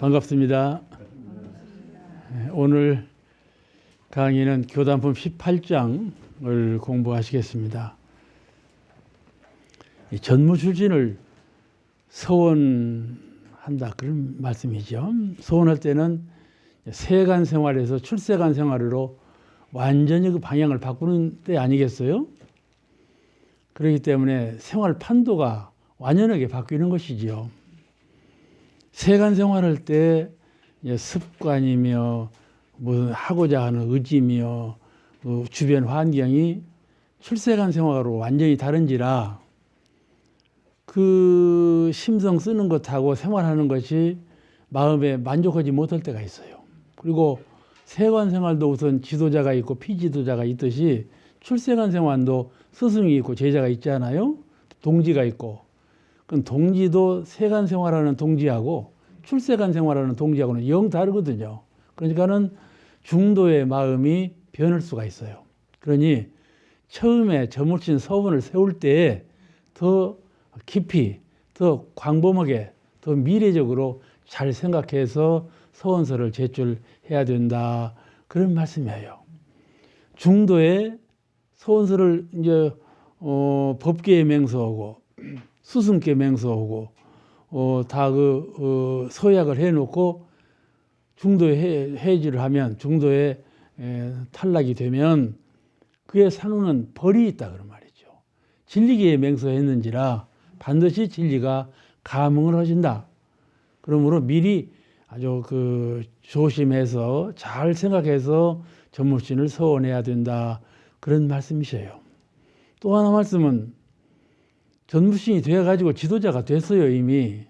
반갑습니다. 오늘 강의는 교단품 18장을 공부하시겠습니다. 전무출진을 서원한다 그런 말씀이죠. 서원할 때는 세간 생활에서 출세간 생활으로 완전히 그 방향을 바꾸는 때 아니겠어요? 그렇기 때문에 생활 판도가 완연하게 바뀌는 것이지요. 세간 생활할 때 습관이며 뭐 하고자 하는 의지며 주변 환경이 출세간 생활로 완전히 다른지라 그 심성 쓰는 것하고 생활하는 것이 마음에 만족하지 못할 때가 있어요. 그리고 세간 생활도 우선 지도자가 있고 피지도자가 있듯이 출세간 생활도 스승이 있고 제자가 있잖아요. 동지가 있고. 그럼 동지도 세간 생활하는 동지하고 출세간 생활하는 동지하고는 영 다르거든요. 그러니까는 중도의 마음이 변할 수가 있어요. 그러니 처음에 저물친 서원을 세울 때에 더 깊이, 더 광범하게, 더 미래적으로 잘 생각해서 서원서를 제출해야 된다. 그런 말씀이에요. 중도에 서원서를 이제 법계에 맹서하고 스승께 맹서하고 다 서약을 해놓고 중도에 해지를 하면 중도에 탈락이 되면 그의 상은 벌이 있다 그런 말이죠. 진리기에 맹서했는지라 반드시 진리가 감응을 하신다. 그러므로 미리 아주 조심해서 잘 생각해서 전무신을 서원해야 된다. 그런 말씀이셔요. 또 하나 말씀은 전무신이 되어가지고 지도자가 됐어요, 이미.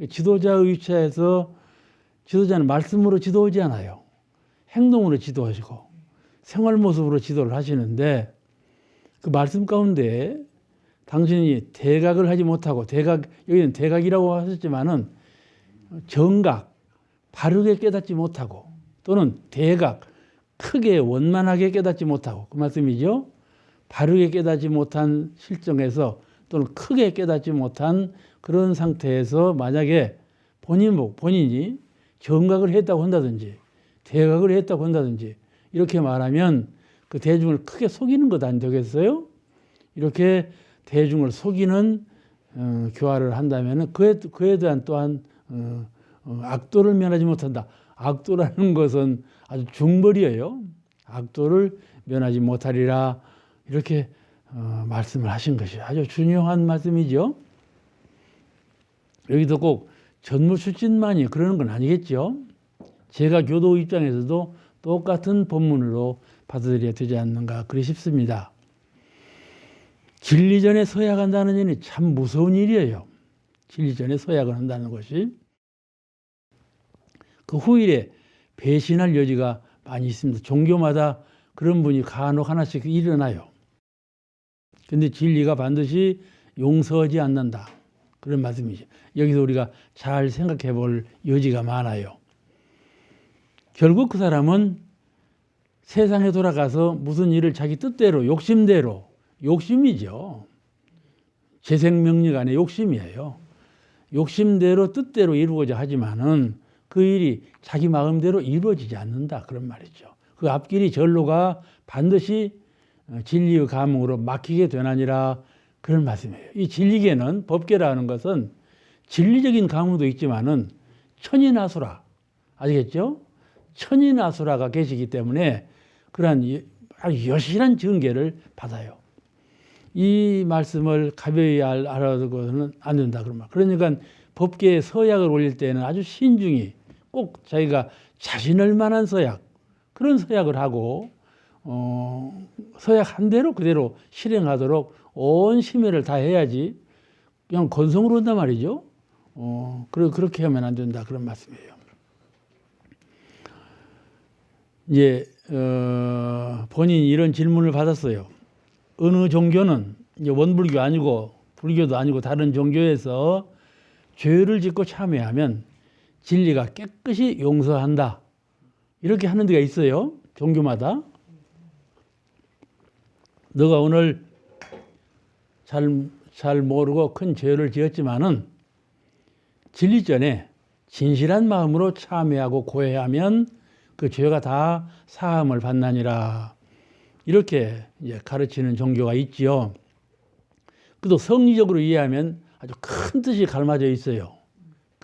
지도자 위치에서 지도자는 말씀으로 지도하지 않아요. 행동으로 지도하시고 생활 모습으로 지도를 하시는데 그 말씀 가운데 당신이 대각을 하지 못하고 여기는 대각이라고 하셨지만은 정각, 바르게 깨닫지 못하고 또는 대각, 크게 원만하게 깨닫지 못하고 그 말씀이죠. 바르게 깨닫지 못한 실정에서 또는 크게 깨닫지 못한 그런 상태에서 만약에 본인이 정각을 했다고 한다든지 대각을 했다고 한다든지 이렇게 말하면 그 대중을 크게 속이는 것 안 되겠어요? 이렇게 대중을 속이는 교화를 한다면 그에 대한 또한 악도를 면하지 못한다. 악도라는 것은 아주 중벌이에요. 악도를 면하지 못하리라 이렇게 말씀을 하신 것이 아주 중요한 말씀이죠. 여기도 꼭 전무출진만이 그러는 건 아니겠죠. 제가 교도 입장에서도 똑같은 본문으로 받아들여야 되지 않는가 그리 싶습니다. 진리전에 서약한다는 일이 참 무서운 일이에요. 진리전에 서약을 한다는 것이 그 후일에 배신할 여지가 많이 있습니다. 종교마다 그런 분이 간혹 하나씩 일어나요. 그런데 진리가 반드시 용서하지 않는다. 그런 말씀이죠. 여기서 우리가 잘 생각해 볼 여지가 많아요. 결국 그 사람은 세상에 돌아가서 무슨 일을 자기 뜻대로 욕심이죠. 재생명력 안에 욕심이에요. 욕심대로 뜻대로 이루고자 하지만은 그 일이 자기 마음대로 이루어지지 않는다. 그런 말이죠. 그 앞길이 절로가 반드시 진리의 감흥으로 막히게 되나니라 그런 말씀이에요. 이 진리계는 법계라는 것은 진리적인 감흥도 있지만은 천인아수라 아시겠죠? 천인아수라가 계시기 때문에 그러한 아주 여실한 증계를 받아요. 이 말씀을 가벼이 알아두고는 안 된다. 그러니까 법계에 서약을 올릴 때는 아주 신중히 꼭 자기가 자신을 만한 서약 그런 서약을 하고 서약한 대로 그대로 실행하도록 온 심혈을 다해야지 그냥 건성으로 한단 말이죠. 그렇게 하면 안 된다 그런 말씀이에요. 이제 본인이 이런 질문을 받았어요. 어느 종교는 이제 원불교 아니고 불교도 아니고 다른 종교에서 죄를 짓고 참회하면 진리가 깨끗이 용서한다. 이렇게 하는 데가 있어요. 종교마다. 너가 오늘 잘 모르고 큰 죄를 지었지만은 진리전에 진실한 마음으로 참회하고 고해하면 그 죄가 다 사함을 받나니라. 이렇게 이제 가르치는 종교가 있지요. 그도 성리적으로 이해하면 아주 큰 뜻이 갈마져 있어요.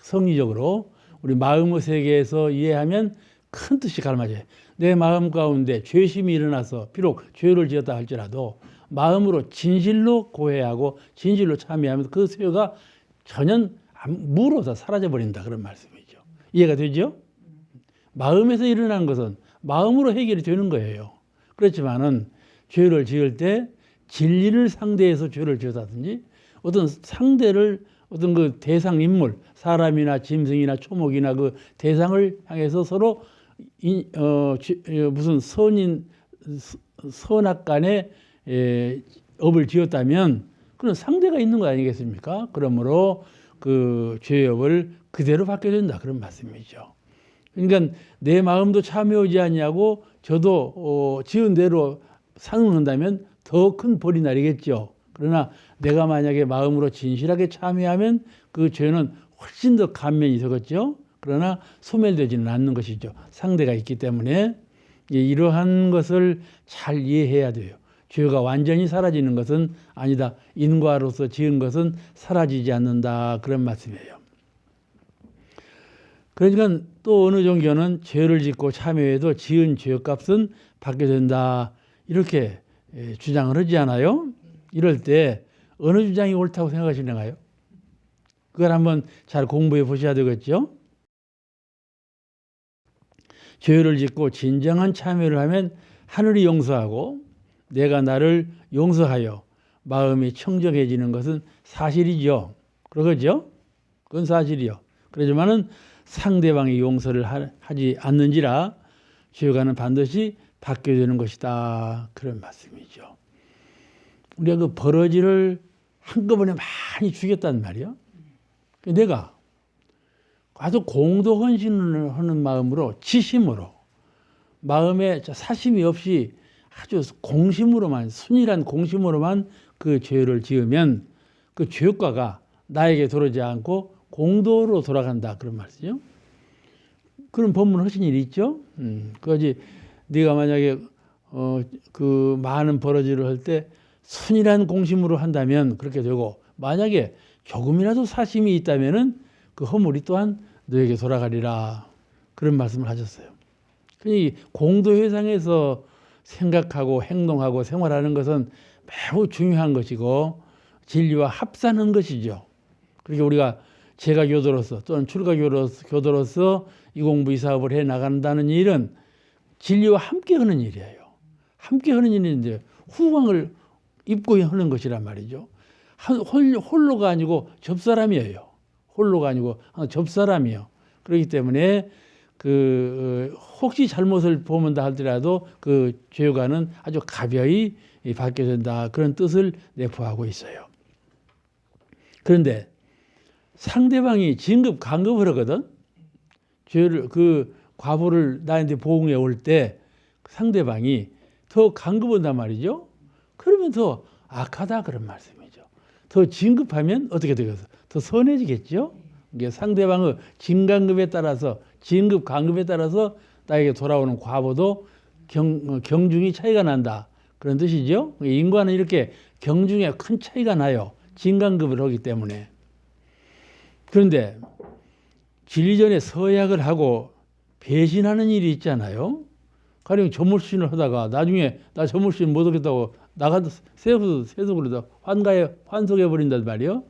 성리적으로 우리 마음의 세계에서 이해하면 큰 뜻이 갈마져요. 내 마음 가운데 죄심이 일어나서 비록 죄를 지었다 할지라도 마음으로 진실로 고해하고 진실로 참여하면 그 죄가 전혀 물어서 사라져버린다, 그런 말씀이죠. 이해가 되죠? 마음에서 일어나는 것은 마음으로 해결이 되는 거예요. 그렇지만은 죄를 지을 때 진리를 상대해서 죄를 지었다든지 어떤 상대를 어떤 그 대상 인물, 사람이나 짐승이나 초목이나 그 대상을 향해서 서로 무슨 선악간의 업을 지었다면 그런 상대가 있는 거 아니겠습니까? 그러므로 그 죄업을 그대로 받게 된다, 그런 말씀이죠. 그러니까 내 마음도 참여하지 아니하고 저도 지은 대로 상응한다면 더 큰 벌이 나리겠죠. 그러나 내가 만약에 마음으로 진실하게 참여하면 그 죄는 훨씬 더 감면이 되겠죠. 그러나 소멸되지는 않는 것이죠. 상대가 있기 때문에 이러한 것을 잘 이해해야 돼요. 죄가 완전히 사라지는 것은 아니다. 인과로서 지은 것은 사라지지 않는다, 그런 말씀이에요. 그러니까 또 어느 종교는 죄를 짓고 참여해도 지은 죄값은 받게 된다, 이렇게 주장을 하지 않아요? 이럴 때 어느 주장이 옳다고 생각하시나요? 그걸 한번 잘 공부해 보셔야 되겠죠? 죄를 짓고 진정한 참여를 하면 하늘이 용서하고 내가 나를 용서하여 마음이 청정해지는 것은 사실이죠. 그러죠? 그건 사실이요. 그렇지만은 상대방이 용서를 하지 않는지라 죄가는 반드시 받게 되는 것이다, 그런 말씀이죠. 우리가 그 버러지를 한꺼번에 많이 죽였단 말이요. 내가 아주 공도 헌신을 하는 마음으로, 지심으로, 마음에 사심이 없이 아주 공심으로만, 순일한 공심으로만 그 죄를 지으면 그 죄과가 나에게 돌아오지 않고 공도로 돌아간다, 그런 말이죠. 그런 법문 하신 일이 있죠. 그거지. 네가 만약에 그 많은 버러지를 할 때 순일한 공심으로 한다면 그렇게 되고, 만약에 조금이라도 사심이 있다면은 그 허물이 또한 너에게 돌아가리라, 그런 말씀을 하셨어요. 이 공도회상에서 생각하고 행동하고 생활하는 것은 매우 중요한 것이고 진리와 합산한 것이죠. 그러니까 우리가 제가교도로서 또는 출가교도로서 이 공부 이 사업을 해 나간다는 일은 진리와 함께 하는 일이에요. 함께 하는 일인데 후광을 입고 하는 것이란 말이죠. 홀로가 아니고 접사람이에요. 홀로가 아니고 접사람이요. 그렇기 때문에 그 혹시 잘못을 범한다 하더라도 그 죄가는 아주 가벼이 받게 된다, 그런 뜻을 내포하고 있어요. 그런데 상대방이 진급 간급을 하거든. 죄를 그 과보를 나한테 보응해 올 때 상대방이 더 간급한단 말이죠. 그러면 더 악하다, 그런 말씀이죠. 더 진급하면 어떻게 되겠어? 더 선해지겠죠. 이게 상대방의 진간급에 따라서, 진급 간급에 따라서 나에게 돌아오는 과보도 경중이 차이가 난다, 그런 뜻이죠. 인과는 이렇게 경중에 큰 차이가 나요. 진간급을 하기 때문에. 그런데 진리전에 서약을 하고 배신하는 일이 있잖아요. 가령 조물신을 하다가 나중에 나 조물신 못 하겠다고 나가서 세속으로 환속해 버린단 말이에요.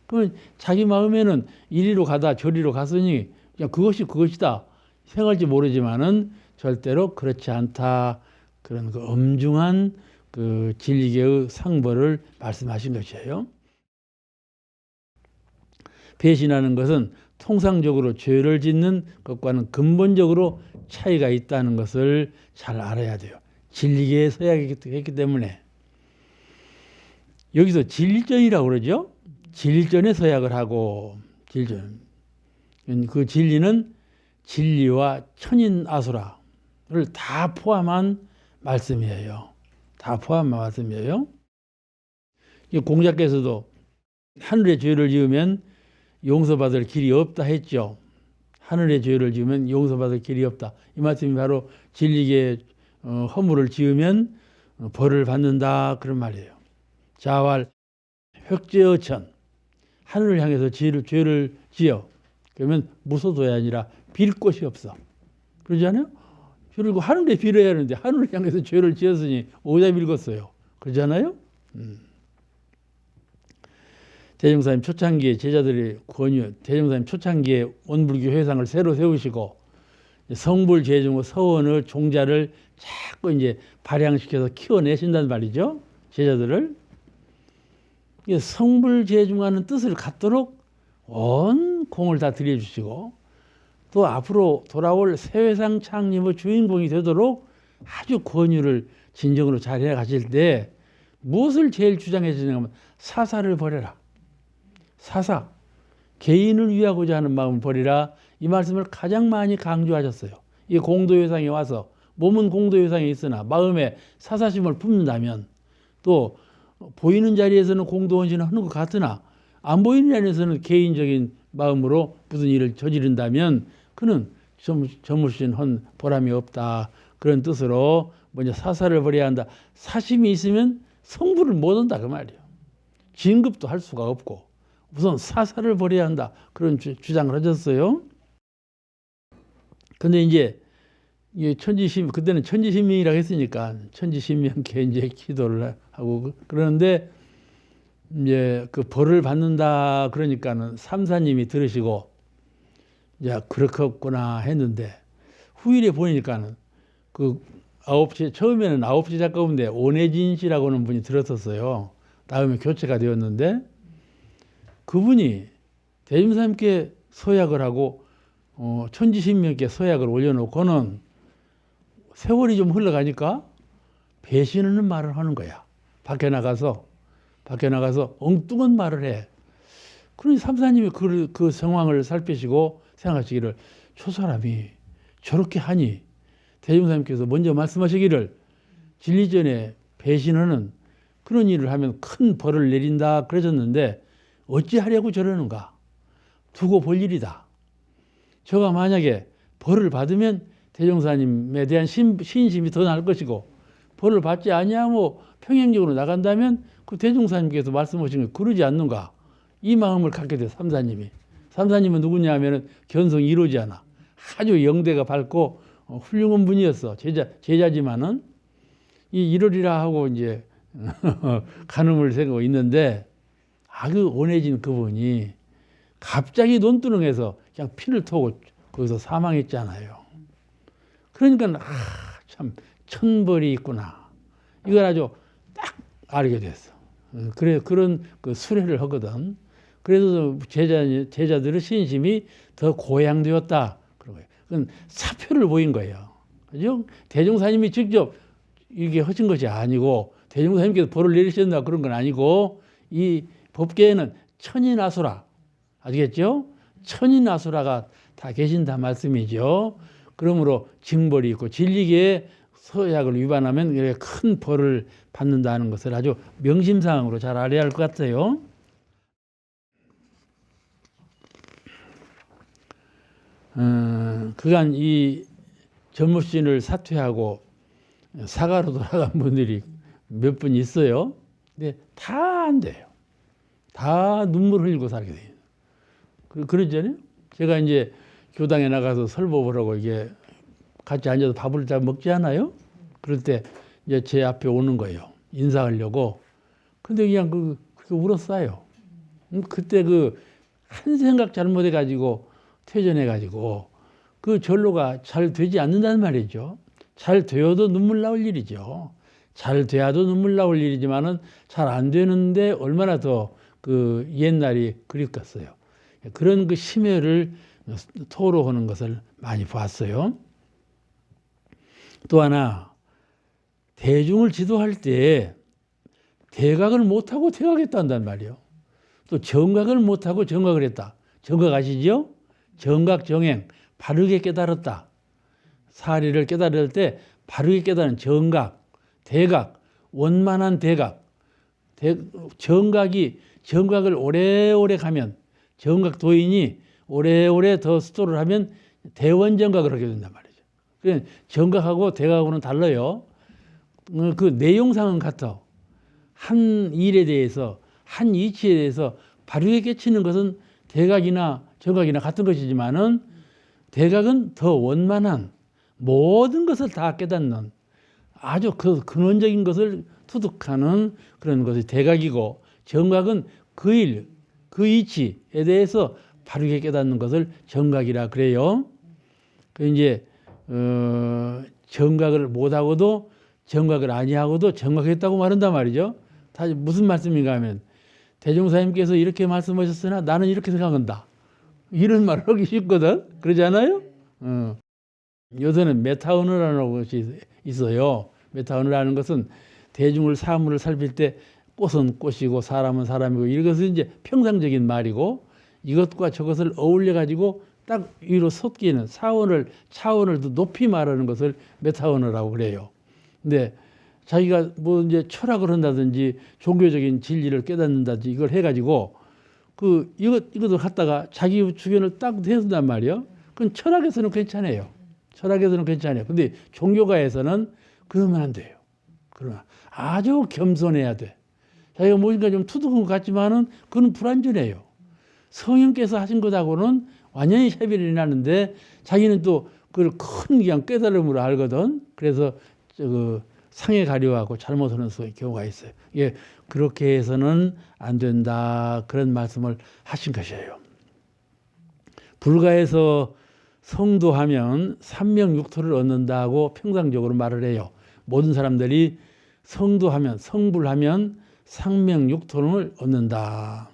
그러면 자기 마음에는 이리로 가다 저리로 갔으니 그냥 그것이 그것이다 생각할지 모르지만은 절대로 그렇지 않다, 그런 그 엄중한 그 진리계의 상벌을 말씀하신 것이에요. 배신하는 것은 통상적으로 죄를 짓는 것과는 근본적으로 차이가 있다는 것을 잘 알아야 돼요. 진리계에 서약했기 때문에. 여기서 진리전이라고 그러죠. 진리전에 서약을 하고, 진리전. 그 진리는 진리와 천인아수라를 다 포함한 말씀이에요. 다 포함한 말씀이에요. 공자께서도 하늘의 죄를 지으면 용서받을 길이 없다 했죠. 하늘의 죄를 지으면 용서받을 길이 없다. 이 말씀이 바로 진리계 허물을 지으면 벌을 받는다 그런 말이에요. 자활 획제어천 하늘을 향해서 죄를 지어 그러면 무소도야 아니라 빌 곳이 없어. 그러지 않아요? 그리고 하늘에 빌어야 하는데 하늘을 향해서 죄를 지었으니 어디다 빌겠어요? 그러잖아요. 대종사님 초창기에 제자들의 권유, 대종사님 초창기에 원불교 회상을 새로 세우시고 성불 제중 서원의 종자를 자꾸 이제 발양시켜서 키워내신단 말이죠. 제자들을. 성불 제중하는 뜻을 갖도록 온 공을 다 들여주시고 또 앞으로 돌아올 새회상 창립의 주인공이 되도록 아주 권유를 진정으로 잘 해가실 때 무엇을 제일 주장해 주냐면 사사를 버려라. 사사, 개인을 위하고자 하는 마음을 버리라. 이 말씀을 가장 많이 강조하셨어요. 이 공도회상에 와서 몸은 공도회상에 있으나 마음에 사사심을 품는다면 또 보이는 자리에서는 공도원신을 하는 것 같으나 안 보이는 자리에서는 개인적인 마음으로 무슨 일을 저지른다면 그는 저물신 헌 보람이 없다. 그런 뜻으로 먼저 사사를 버려야 한다. 사심이 있으면 성불을 못 한다 그 말이에요. 진급도 할 수가 없고 우선 사사를 버려야 한다. 그런 주장을 하셨어요. 근데 이제 천지심 그때는 천지신명이라고 했으니까 천지신명께 이제 기도를 하고 그러는데 이제 그 벌을 받는다 그러니까는 삼사님이 들으시고 야 그렇겠구나 했는데 후일에 보니까는 그 처음에는 9시 작가인데 오내진 씨라고 하는 분이 들었었어요. 다음에 교체가 되었는데 그분이 대중사님께 서약을 하고 천지신명께 서약을 올려놓고는 세월이 좀 흘러가니까 배신하는 말을 하는 거야. 밖에 나가서 엉뚱한 말을 해. 그러니 삼사님이 그 상황을 살피시고 생각하시기를 저 사람이 저렇게 하니 대중사님께서 먼저 말씀하시기를 진리 전에 배신하는 그런 일을 하면 큰 벌을 내린다 그러셨는데 어찌하려고 저러는가? 두고 볼 일이다. 저가 만약에 벌을 받으면 대종사님에 대한 신심이 더 날 것이고 벌을 받지 아니하고 평행적으로 나간다면 그 대종사님께서 말씀하신 거 그러지 않는가? 이 마음을 갖게 돼 삼사님이. 삼사님은 누구냐 하면은 견성이 이루지 않아. 아주 영대가 밝고 훌륭한 분이었어. 제자지만은 이러리라 하고 이제 간음을 세고 있는데 아주 온해진 그분이 갑자기 논두렁에서 그냥 피를 토고 거기서 사망했잖아요. 그러니까 참 천벌이 있구나. 이걸 아주 딱 알게 됐어. 그래 그런 그 수레를 하거든. 그래서 제자들의 신심이 더 고양되었다. 그런 거예요. 그건 사표를 보인 거예요. 그죠? 대종사님이 직접 이게 하신 것이 아니고 대종사님께서 벌을 내리셨나 그런 건 아니고 이 법계에는 천인아수라 아시겠죠? 천인아수라가 다 계신다 말씀이죠. 그러므로 징벌이 있고 진리계의 서약을 위반하면 이렇게 큰 벌을 받는다는 것을 아주 명심사항으로 잘 알아야 할 것 같아요. 그간 이 전무신을 사퇴하고 사가로 돌아간 분들이 몇 분 있어요. 근데 다 안 돼요. 다 눈물 흘리고 살게 돼요. 그러잖아요. 제가 이제 교당에 나가서 설법을 하고 이게 같이 앉아서 밥을 잘 먹지 않아요? 그럴 때 이제 제 앞에 오는 거예요. 인사하려고. 근데 그냥 그렇게 울었어요. 그때 한 생각 잘못해가지고 퇴전해가지고 그 전로가 잘 되지 않는다는 말이죠. 잘 되어도 눈물 나올 일이죠. 잘 돼야도 눈물 나올 일이지만은 잘 안 되는데 얼마나 더 그 옛날이 그립겠어요. 그런 그 심혈을 토로하는 것을 많이 봤어요. 또 하나 대중을 지도할 때 대각을 못하고 퇴각했다 한단 말이에요. 또 정각을 못하고 정각을 했다. 정각 아시죠? 정각 정행 바르게 깨달았다. 사리를 깨달을 때 바르게 깨달은 정각, 대각, 원만한 대각. 정각을 오래오래 가면 정각 도인이 오래오래 더 수도를 하면 대원정각을 하게 된단 말이죠. 그러니까 정각하고 대각하고는 달라요. 그 내용상은 같아. 한 일에 대해서, 한 이치에 대해서 바르게 깨치는 것은 대각이나 정각이나 같은 것이지만은 대각은 더 원만한 모든 것을 다 깨닫는 아주 그 근원적인 것을 투득하는 그런 것이 대각이고, 정각은 그 일, 그 이치에 대해서 바르게 깨닫는 것을 정각이라 그래요. 그 이제 정각을 못하고도 정각을 아니하고도 정각했다고 말한단 말이죠. 다 무슨 말씀인가 하면 대종사님께서 이렇게 말씀하셨으나 나는 이렇게 생각한다. 이런 말을 하기 쉽거든. 그러지 않아요? 요새는 메타언어라는 것이 있어요. 메타언어라는 것은 대중을 사물을 살필 때 꽃은 꽃이고 사람은 사람이고 이것은 이제 평상적인 말이고, 이것과 저것을 어울려 가지고 딱 위로 솟기는 차원을 더 높이 말하는 것을 메타언어라고 그래요. 근데 자기가 뭐 이제 철학을 한다든지 종교적인 진리를 깨닫는다든지 이걸 해가지고 이것을 갖다가 자기 주견을 딱 해준단 말이에요. 그건 철학에서는 괜찮아요. 철학에서는 괜찮아요. 근데 종교가에서는 그러면 안 돼요. 그러나 아주 겸손해야 돼. 자기가 뭔가 좀 투둑한 것 같지만은 그건 불완전해요. 성령께서 하신 것하고는 완전히 차별이 나는데 자기는 또 그걸 큰 그냥 깨달음으로 알거든. 그래서 상해 가려하고 잘못하는 경우가 있어요. 예, 그렇게 해서는 안 된다. 그런 말씀을 하신 것이에요. 불가에서 성도하면 삼명육토를 얻는다고 평상적으로 말을 해요. 모든 사람들이 성도하면, 성불하면 상명육토를 얻는다.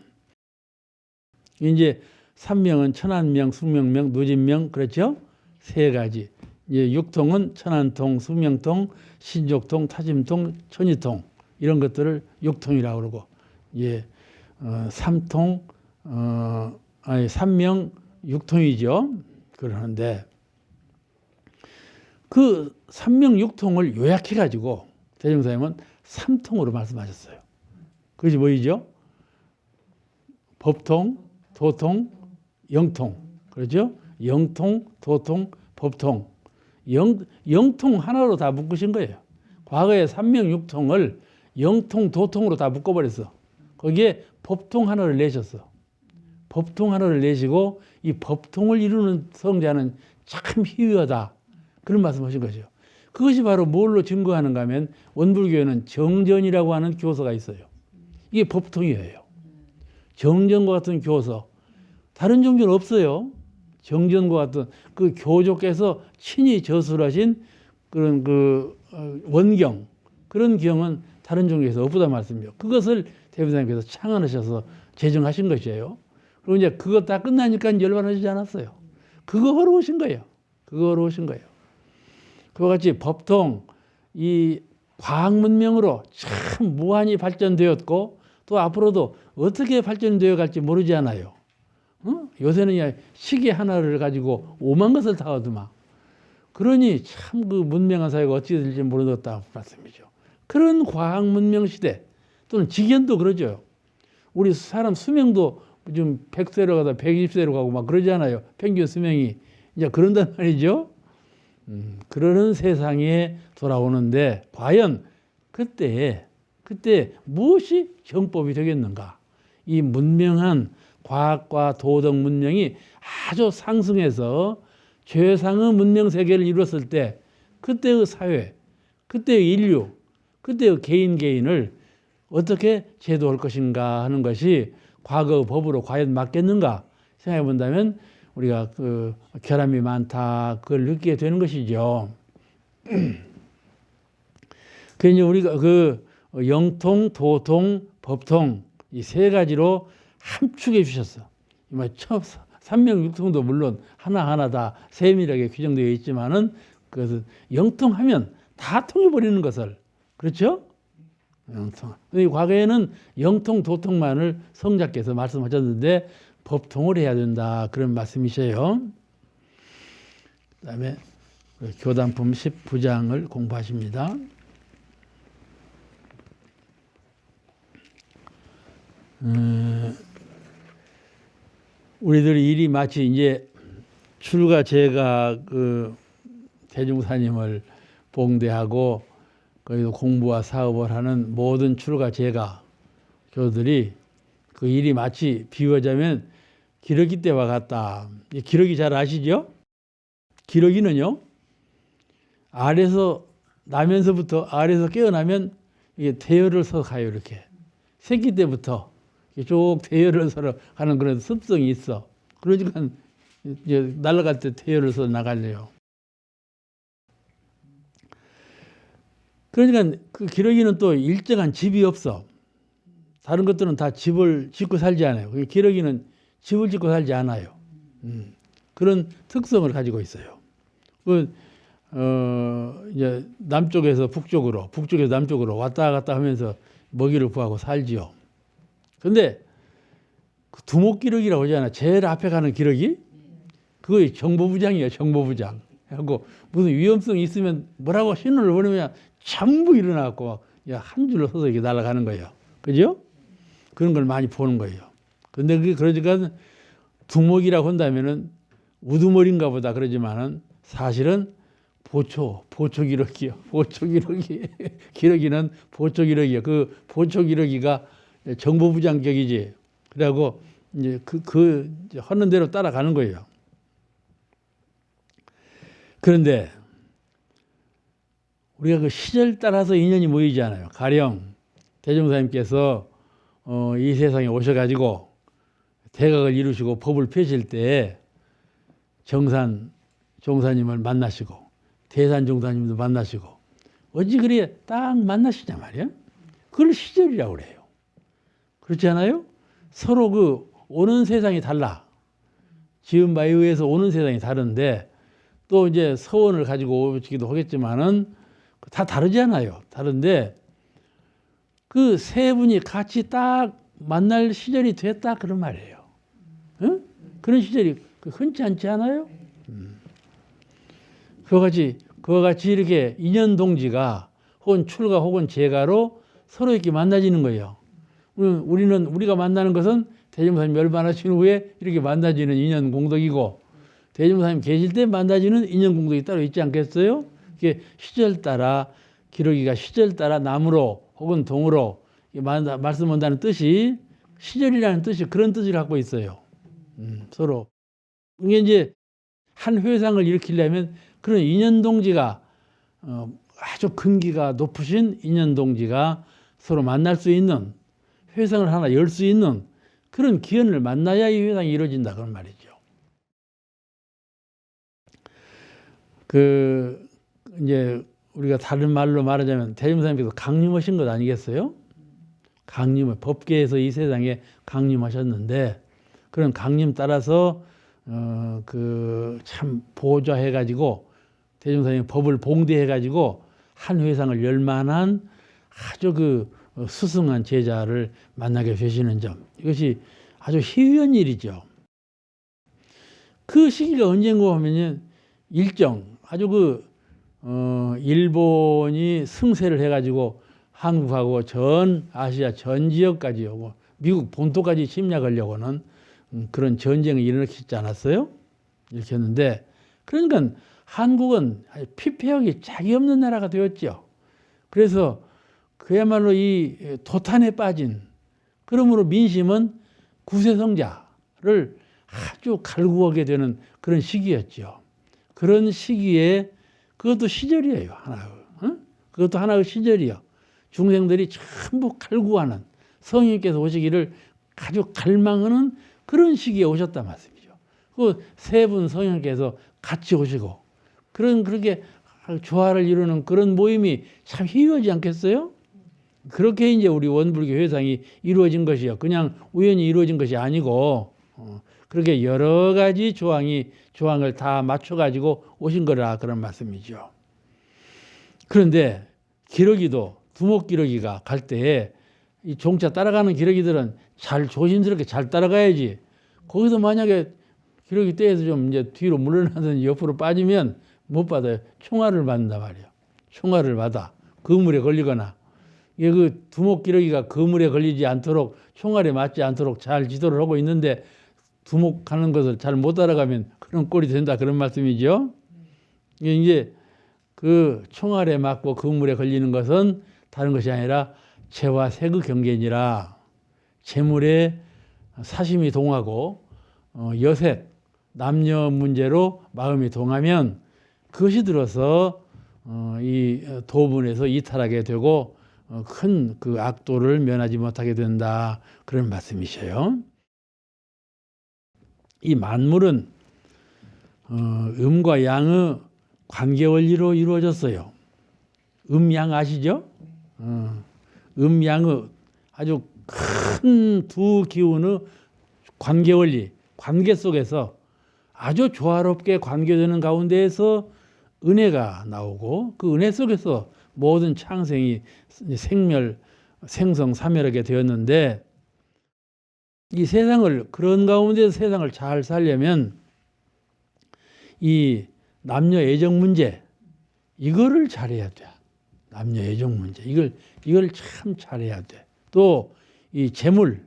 이제 삼명은 천안명, 숙명명, 누진명, 그렇죠? 세 가지. 이제 육통은 천안통, 숙명통, 신족통, 타짐통, 천이통, 이런 것들을 육통이라고 그러고, 예, 삼통, 삼명 육통이죠. 그러는데 그 삼명 육통을 요약해 가지고 대종사님은 삼통으로 말씀하셨어요. 그것이 뭐이죠? 법통, 도통, 영통. 그렇죠? 영통, 도통, 법통. 영통 하나로 다 묶으신 거예요. 과거에 삼명육통을 영통, 도통으로 다 묶어버렸어. 거기에 법통 하나를 내셨어. 법통 하나를 내시고 이 법통을 이루는 성자는 참 희귀하다. 그런 말씀하신 거죠. 그것이 바로 뭘로 증거하는가 하면 원불교에는 정전이라고 하는 교서가 있어요. 이게 법통이에요. 정전과 같은 교서. 다른 종교는 없어요. 정전과 같은 그 교조께서 친히 저술하신 그런 원경, 그런 경은 다른 종교에서 없다 말씀이죠. 그것을 대부사님께서 창안하셔서 제정하신 것이에요. 그리고 이제 그거 다 끝나니까 열반하시지 않았어요. 그거 하러 오신 거예요. 그거 하러 오신 거예요. 그와 같이 법통, 이 과학 문명으로 참 무한히 발전되었고 또 앞으로도 어떻게 발전되어 갈지 모르지 않아요. 요새는 시계 하나를 가지고 오만 것을 다 얻으마. 그러니 참 그 문명한 사회가 어떻게 될지 모르겠다 말씀이죠. 그런 과학 문명 시대 또는 직연도 그러죠. 우리 사람 수명도 좀 100세로 가다 120세로 가고 막 그러잖아요. 평균 수명이. 이제 그런단 말이죠. 그러는 세상에 돌아오는데 과연 그때 무엇이 정법이 되겠는가? 이 문명한 과학과 도덕 문명이 아주 상승해서 최상의 문명 세계를 이뤘을 때 그때의 사회, 그때의 인류, 그때의 개인을 어떻게 제도할 것인가 하는 것이 과거 법으로 과연 맞겠는가 생각해 본다면 우리가 결함이 많다 그걸 느끼게 되는 것이죠. 그래서 우리가 영통, 도통, 법통 이 세 가지로 함축해 주셨어. 삼명육통도 물론 하나하나 다 세밀하게 규정되어 있지만은 그것은 영통하면 다 통해버리는 것을, 그렇죠? 영통. 과거에는 영통, 도통만을 성자께서 말씀하셨는데 법통을 해야 된다 그런 말씀이세요. 그다음에 교단품 19장을 공부하십니다. 우리들이 일이 마치 이제 출가 제가 그 대종사님을 봉대하고 거기서 공부와 사업을 하는 모든 출가 제가 교들이 그 일이 마치 비유하자면 기러기 때와 같다. 기러기 잘 아시죠? 기러기는요, 알에서 나면서부터 알에서 깨어나면 이게 대열을 서 가요. 이렇게 새끼 때부터 쭉 대열을 서러 가는 그런 습성이 있어. 그러니까 이제 날아갈 때 대열을 서 나갈래요. 그러니까 그 기러기는 또 일정한 집이 없어. 다른 것들은 다 집을 짓고 살지 않아요. 기러기는 집을 짓고 살지 않아요. 그런 특성을 가지고 있어요. 이제 남쪽에서 북쪽으로, 북쪽에서 남쪽으로 왔다 갔다 하면서 먹이를 구하고 살지요. 근데 그 두목기러기라고 하잖아. 제일 앞에 가는 기러기? 그거 정보부장이에요. 정보부장. 하고 무슨 위험성이 있으면 뭐라고 신호를 보내면 전부 일어나고 한 줄로 서서 이렇게 날아가는 거예요. 그죠? 그런 걸 많이 보는 거예요. 근데 그게 그러니까 두목이라고 한다면은 우두머리인가 보다 그러지만은 사실은 보초기러기요. 보초기러기. 기러기는 보초기러기요. 그 보초기러기가 정보부장격이지. 그래갖고 이제 하는 대로 따라가는 거예요. 그런데 우리가 그 시절 따라서 인연이 모이잖아요. 가령 대종사님께서 이 세상에 오셔가지고 대각을 이루시고 법을 펴실 때 정산 종사님을 만나시고 대산 종사님도 만나시고 어찌 그리 딱 만나시냐 말이야. 그걸 시절이라고 그래요. 그렇지 않아요? 서로 그 오는 세상이 달라. 지은 바에 의해서 오는 세상이 다른데 또 이제 서원을 가지고 오시기도 하겠지만은 다 다르잖아요. 다른데 그 세 분이 같이 딱 만날 시절이 됐다 그런 말이에요. 응? 그런 시절이 흔치 않지 않아요? 그와 같이 이렇게 인연 동지가 혹은 출가 혹은 제가로 서로 이렇게 만나지는 거예요. 우리가 만나는 것은 대종사님 멸반하신 후에 이렇게 만나지는 인연 공덕이고 대종사님 계실 때 만나지는 인연 공덕이 따로 있지 않겠어요? 이게 시절 따라 기러기가 시절 따라 남으로 혹은 동으로 말씀한다는 뜻이 시절이라는 뜻이 그런 뜻을 갖고 있어요. 서로 이게 이제 한 회상을 일으키려면 그런 인연 동지가 아주 근기가 높으신 인연 동지가 서로 만날 수 있는 회상을 하나 열 수 있는 그런 기연을 만나야 이 회상이 이루어진다 그런 말이죠. 이제 우리가 다른 말로 말하자면 대종사님께서 강림하신 것 아니겠어요? 법계에서 이 세상에 강림하셨는데 그런 강림 따라서 참 보좌해가지고 대종사님 법을 봉대해가지고 한 회상을 열 만한 아주 수승한 제자를 만나게 되시는 점 이것이 아주 희귀한 일이죠. 그 시기가 언젠가 하면은 일정 아주 일본이 승세를 해가지고 한국하고 전 아시아 전 지역까지 오고 미국 본토까지 침략하려고는 그런 전쟁을 일으키지 않았어요? 일으켰는데 그러니까 한국은 피폐하게 짝이 없는 나라가 되었죠. 그래서 그야말로 이 도탄에 빠진 그러므로 민심은 구세성자를 아주 갈구하게 되는 그런 시기였죠. 그런 시기에 그것도 시절이에요. 그것도 하나의 시절이요. 중생들이 전부 갈구하는 성령께서 오시기를 아주 갈망하는 그런 시기에 오셨단 말씀이죠. 그 세 분 성령께서 같이 오시고 그렇게 조화를 이루는 그런 모임이 참 희귀하지 않겠어요? 그렇게 이제 우리 원불교 회상이 이루어진 것이요. 그냥 우연히 이루어진 것이 아니고 그렇게 여러 가지 조항을 다 맞춰가지고 오신 거라 그런 말씀이죠. 그런데 기러기도 두목기러기가 갈 때에 이 종차 따라가는 기러기들은 잘 조심스럽게 잘 따라가야지. 거기서 만약에 기러기 떼에서 좀 이제 뒤로 물러나든지 옆으로 빠지면 못 받아요. 총알을 받는단 말이에요. 총알을 받아. 그물에 걸리거나. 이게 그 두목기러기가 그물에 걸리지 않도록 총알에 맞지 않도록 잘 지도를 하고 있는데 두목하는 것을 잘 못 따라가면 그런 꼴이 된다 그런 말씀이죠. 이제 그 총알에 맞고 그 물에 걸리는 것은 다른 것이 아니라 재와 색의 경계니라. 재물에 사심이 동하고 여색, 남녀 문제로 마음이 동하면 그것이 들어서 이 도분에서 이탈하게 되고 큰 그 악도를 면하지 못하게 된다 그런 말씀이셔요. 이 만물은 음과 양의 관계 원리로 이루어졌어요. 음양 아시죠? 음양의 아주 큰 두 기운의 관계 원리, 관계 속에서 아주 조화롭게 관계되는 가운데에서 은혜가 나오고 그 은혜 속에서 모든 창생이 생멸, 생성, 사멸하게 되었는데 이 세상을 그런 가운데서 세상을 잘 살려면 이 남녀 애정 문제 이거를 잘해야 돼. 남녀 애정 문제 이걸 참 잘해야 돼. 또 이 재물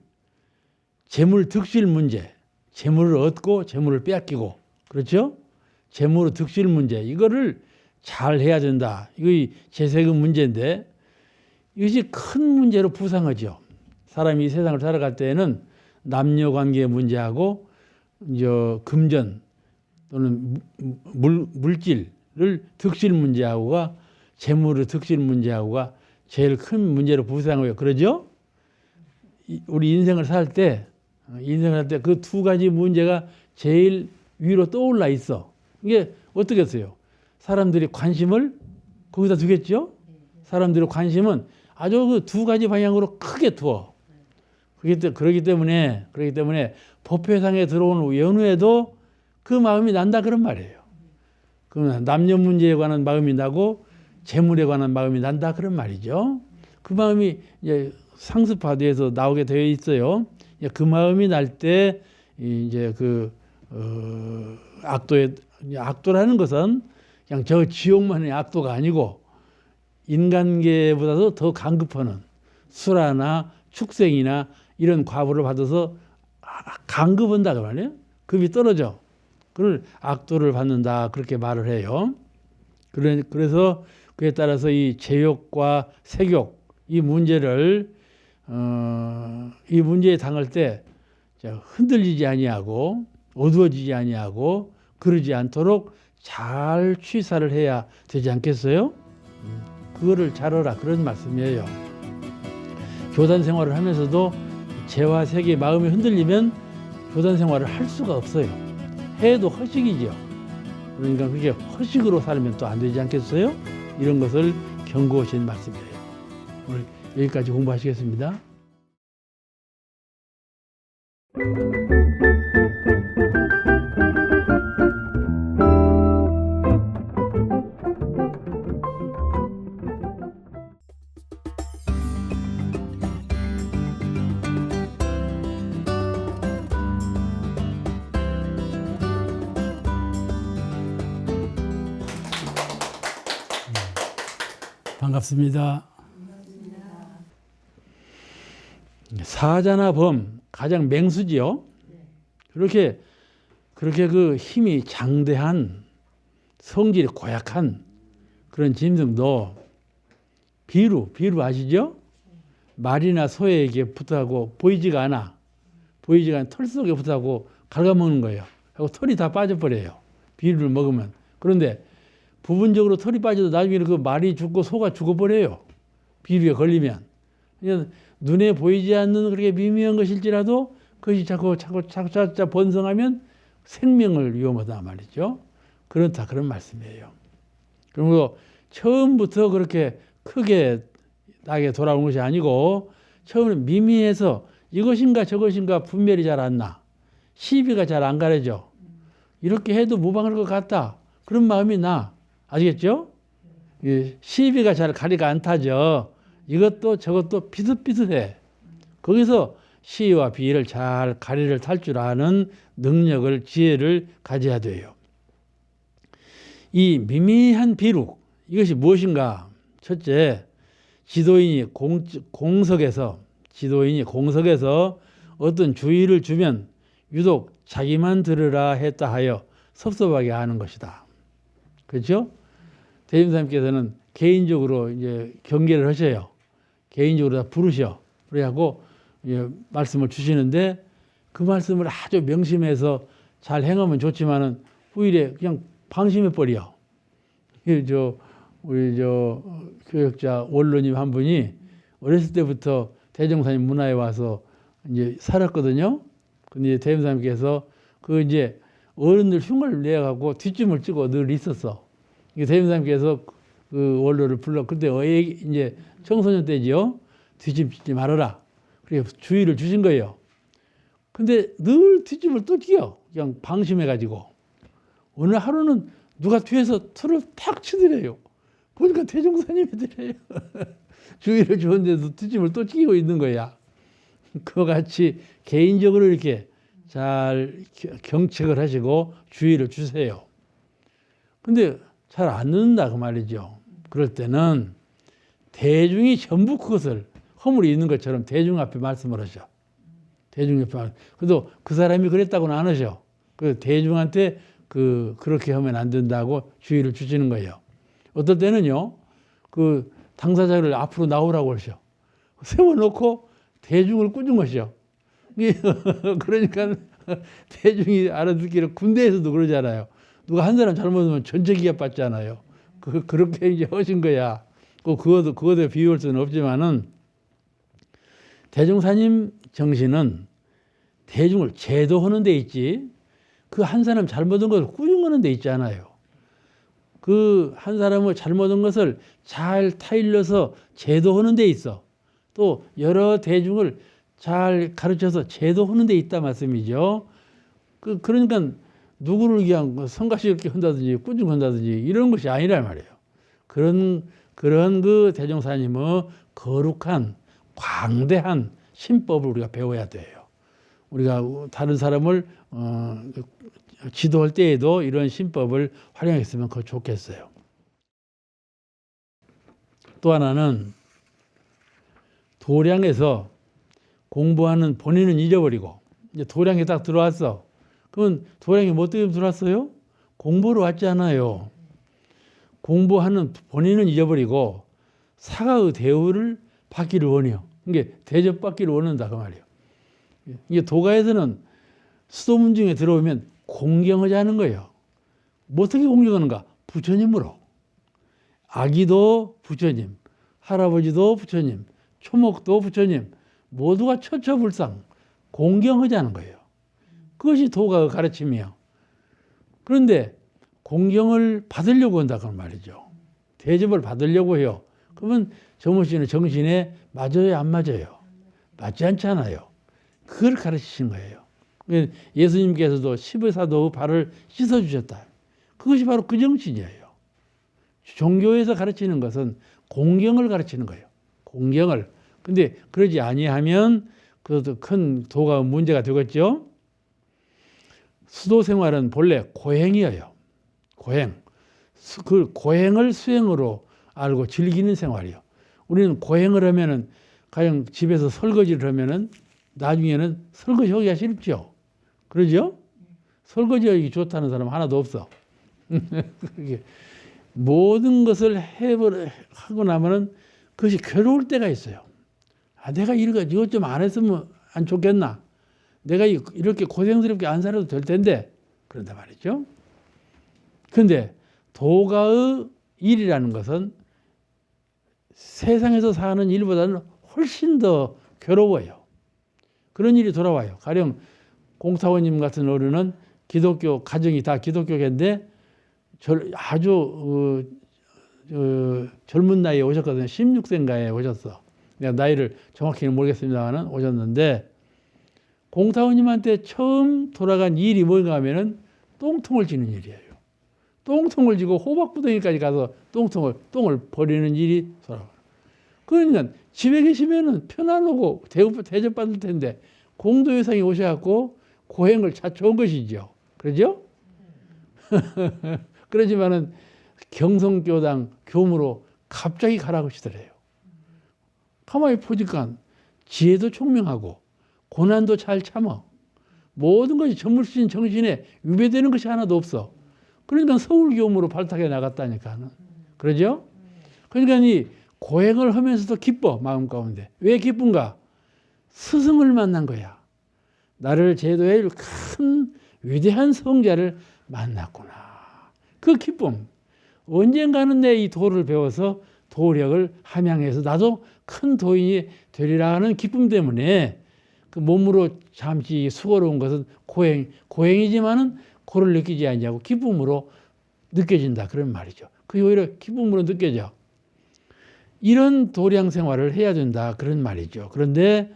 득실 문제, 재물을 얻고 재물을 빼앗기고 그렇죠? 재물의 득실 문제 이거를 잘 해야 된다. 이거 재세금 문제인데 이것이 큰 문제로 부상하죠. 사람이 이 세상을 살아갈 때에는 남녀 관계 문제하고 이제 금전 또는 물질을 득실 문제하고가 재물의 득실 문제하고가 제일 큰 문제로 부상해요. 그러죠? 우리 인생을 살 때 그 두 가지 문제가 제일 위로 떠올라 있어. 이게 어떻게 했어요? 사람들이 관심을 거기다 두겠죠? 사람들의 관심은 아주 그 두 가지 방향으로 크게 두어. 그렇기 때문에 법회상에 들어온 연후에도 그 마음이 난다 그런 말이에요. 그러면 남녀 문제에 관한 마음이 나고 재물에 관한 마음이 난다 그런 말이죠. 그 마음이 이제 상습화돼서 나오게 되어 있어요. 그 마음이 날 때 이제 악도라는 것은 그냥 저 지옥만의 악도가 아니고 인간계보다도 더 강급하는 수라나 축생이나 이런 과보를 받아서 강급한다 그 말이에요. 급이 떨어져. 그걸 악도를 받는다 그렇게 말을 해요. 그래서 그에 따라서 이 제욕과 색욕 이 문제를 이 문제에 당할 때 흔들리지 아니하고 어두워지지 아니하고 그러지 않도록 잘 취사를 해야 되지 않겠어요? 그거를 잘하라 그런 말씀이에요. 교단 생활을 하면서도 재와 색의 마음이 흔들리면 교단 생활을 할 수가 없어요. 해도 허식이죠. 그러니까 그게 허식으로 살면 또 안 되지 않겠어요? 이런 것을 경고하신 말씀이에요. 오늘 여기까지 공부하시겠습니다. 반갑습니다. 사자나 범 가장 맹수지요. 그렇게 그 힘이 장대한 성질이 고약한 그런 짐승도 비루 아시죠? 말이나 소에게 붙어하고 보이지가 않아 털 속에 붙어하고 갉아먹는 거예요. 하고 털이 다 빠져버려요. 비루를 먹으면. 그런데 부분적으로 털이 빠져도 나중에 그 말이 죽고 소가 죽어버려요. 비루에 걸리면. 그냥 눈에 보이지 않는 그렇게 미미한 것일지라도 그것이 자꾸 번성하면 생명을 위험하다 말이죠. 그렇다 그런 말씀이에요. 그리고 처음부터 그렇게 크게 나게 돌아온 것이 아니고 처음에는 미미해서 이것인가 저것인가 분별이 잘 안 나. 시비가 잘 안 가려져. 이렇게 해도 무방할 것 같다. 그런 마음이 나. 아시겠죠? 시비가 잘 가리가 안 타죠. 이것도 저것도 비슷비슷해. 거기서 시와 비를 잘 가리를 탈 줄 아는 능력을 지혜를 가져야 돼요. 이 미미한 비룩 이것이 무엇인가? 첫째, 지도인이 공석에서 어떤 주의를 주면 유독 자기만 들으라 했다 하여 섭섭하게 하는 것이다. 그렇죠? 대림사님께서는 개인적으로 이제 경계를 하셔요. 개인적으로 다 부르셔. 그래갖고 말씀을 주시는데 그 말씀을 아주 명심해서 잘 행하면 좋지만은 후일에 그냥 방심해 버려. 우리 교역자 원로님 한 분이 어렸을 때부터 대종사님 문화에 와서 이제 살았거든요. 근데 대림사님께서 그 이제 어른들 흉을 내갖고 뒷짐을 찌고 늘 있었어. 대림사님께서 그 원로를 불러 그때 이제 청소년 때지요. 뒷짐 찌지 말아라. 그래서 주의를 주신 거예요. 근데 늘 뒷짐을 또 찌요. 그냥 방심해가지고. 어느 하루는 누가 뒤에서 털을 탁 치더래요. 보니까 대종사님이더래요. 주의를 주었는데도 뒷짐을 또 찌고 있는 거야. 그와 같이 개인적으로 이렇게 잘 경책을 하시고 주의를 주세요. 근데 잘 안 듣는다 그 말이죠. 그럴 때는 대중이 전부 그것을 허물이 있는 것처럼 대중 앞에 말씀을 하셔. 대중 앞에. 그래도 그 사람이 그랬다고는 안 하셔. 그 대중한테 그렇게 하면 안 된다고 주의를 주시는 거예요. 어떨 때는요, 그 당사자를 앞으로 나오라고 하셔. 세워놓고 대중을 꾸준 것이요. 그러니까 대중이 알아듣기를 군대에서도 그러잖아요. 누가 한 사람 잘못하면 전체 기합 받잖아요. 그렇게 이제 하신 거야. 그거도 비유할 수는 없지만은 대종사님 정신은 대중을 제도하는 데 있지. 그 한 사람 잘못한 것을 꾸준하는 데 있지 않아요. 그 한 사람의 잘못한 것을 잘 타일러서 제도하는 데 있어. 또 여러 대중을 잘 가르쳐서 제도하는 데 있다 말씀이죠. 그러니까 누구를 그냥 성가시게 한다든지 꾸중한다든지 이런 것이 아니란 말이에요. 그런 그 대종사님의 거룩한 광대한 신법을 우리가 배워야 돼요. 우리가 다른 사람을 지도할 때에도 이런 신법을 활용했으면 더 좋겠어요. 또 하나는 도량에서 공부하는 본인은 잊어버리고 이제 도량에 딱 들어왔어. 그러면 도량에 뭐 때문에 들어왔어요? 공부로 왔지 않아요. 공부하는 본인은 잊어버리고 사가의 대우를 받기를 원해요. 이게 대접받기를 원한다 그 말이에요. 이게 도가에서는 수도문 중에 들어오면 공경하지 않은 거예요. 뭐 어떻게 공경하는가? 부처님으로. 아기도 부처님, 할아버지도 부처님, 초목도 부처님, 모두가 처처불상 공경하지 않은 거예요. 그것이 도가의 가르침이에요. 그런데 공경을 받으려고 한다 그 말이죠. 대접을 받으려고 해요. 그러면 정모 씨는 정신에 맞아요, 안 맞아요? 맞지 않잖아요. 그걸 가르치신 거예요. 예수님께서도 십의사도의 발을 씻어주셨다. 그것이 바로 그 정신이에요. 종교에서 가르치는 것은 공경을 가르치는 거예요. 공경을. 근데 그러지 아니하면 그것도 큰 도가 문제가 되겠죠. 수도 생활은 본래 고행이에요. 고행. 그 고행을 수행으로 알고 즐기는 생활이요. 우리는 고행을 하면은 가령 집에서 설거지를 하면은 나중에는 설거지 하기가 싫죠. 그러죠? 설거지하기 좋다는 사람 하나도 없어. 모든 것을 하고 나면은 그것이 괴로울 때가 있어요. 내가 이것 좀 안 했으면 안 좋겠나? 내가 이렇게 고생스럽게 안 살아도 될 텐데. 그런단 말이죠. 그런데 도가의 일이라는 것은 세상에서 사는 일보다는 훨씬 더 괴로워요. 그런 일이 돌아와요. 가령 공사원님 같은 어른은 기독교, 가정이 다 기독교계인데 아주 젊은 나이에 오셨거든요. 16세인가에 오셨어. 내가 나이를 정확히는 모르겠습니다만 오셨는데 공사원님한테 처음 돌아간 일이 뭔가 하면은 똥통을 지는 일이에요. 똥통을 지고 호박구덩이까지 가서 똥을 버리는 일이 돌아와요. 그러니까 집에 계시면은 편안하고 대접받을 텐데 공도회상에 오셔갖고 고행을 자초한 것이죠. 그러죠? 그러지만은 경성교당 교무로 갑자기 가라고 하시더래요. 가만히 보니까 지혜도 총명하고 고난도 잘 참아. 모든 것이 전물신 정신에 위배되는 것이 하나도 없어. 그러니까 서울교음으로 발탁해 나갔다니까. 그러죠? 그러니까 이 고행을 하면서도 기뻐, 마음 가운데. 왜 기쁜가? 스승을 만난 거야. 나를 제도의 큰 위대한 성자를 만났구나. 그 기쁨. 언젠가는 내 이 도를 배워서 도력을 함양해서 나도 큰 도인이 되리라 하는 기쁨 때문에 그 몸으로 잠시 수고로운 것은 고행이지만은 고를 느끼지 않냐고 기쁨으로 느껴진다. 그런 말이죠. 그게 오히려 기쁨으로 느껴져. 이런 도량 생활을 해야 된다. 그런 말이죠. 그런데